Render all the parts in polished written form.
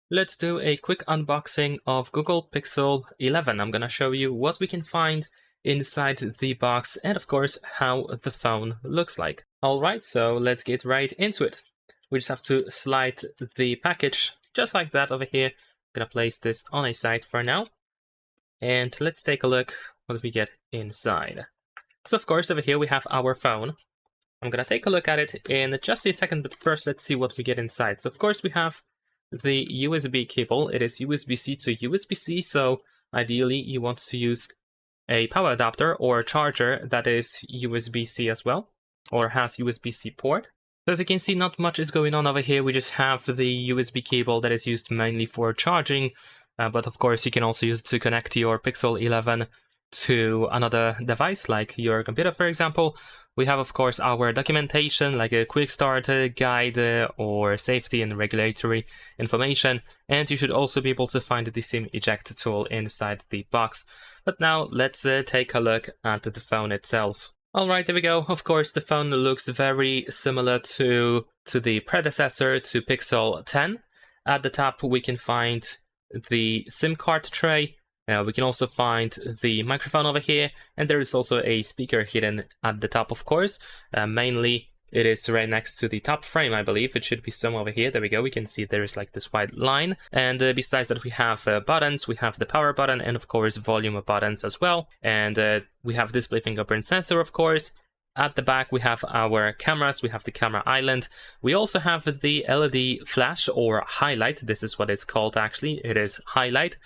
Let's do a quick unboxing of Google Pixel 11. I'm gonna show you what we can find inside the box and of course how the phone looks like. Alright, so let's get right into it. We just have to slide the package just like that over here. I'm gonna place this on a side for now. And let's take a look what we get inside. So of course over here we have our phone. I'm gonna take a look at it in just a second, but first let's see what we get inside. So of course we have the USB cable. It is USB-C to USB-C, so ideally you want to use a power adapter or charger that is USB-C as well, or has USB-C port. So as you can see, not much is going on over here. We just have the USB cable that is used mainly for charging, but of course you can also use it to connect your Pixel 11 to another device, like your computer, for example. We have, of course, our documentation, like a quick start guide or safety and regulatory information, and you should also be able to find the SIM eject tool inside the box. But now let's take a look at the phone itself. Alright, there we go. Of course, the phone looks very similar to the predecessor, to Pixel 10. At the top, we can find the SIM card tray. We can also find the microphone over here, and there is also a speaker hidden at the top, of course. Mainly, it is right next to the top frame, I believe. It should be somewhere over here. There we go. We can see there is like this white line. And besides that, we have buttons. We have the power button and, of course, volume buttons as well. And we have display fingerprint sensor, of course. At the back, we have our cameras. We have the camera island. We also have the LED flash or highlight. This is what it's called, actually. It is highlight.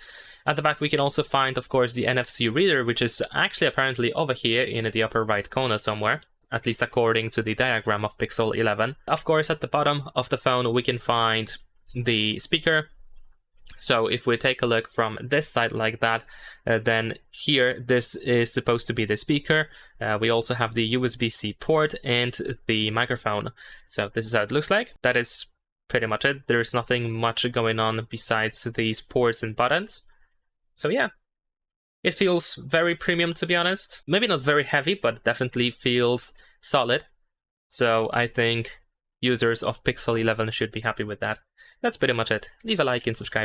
At the back, we can also find, of course, the NFC reader, which is actually apparently over here in the upper right corner somewhere, at least according to the diagram of Pixel 11. Of course, at the bottom of the phone, we can find the speaker. So if we take a look from this side like that, then here, this is supposed to be the speaker. We also have the USB-C port and the microphone. So this is how it looks like. That is pretty much it. There's nothing much going on besides these ports and buttons. So yeah, it feels very premium, to be honest. Maybe not very heavy, but definitely feels solid. So I think users of Pixel 11 should be happy with that. That's pretty much it. Leave a like and subscribe.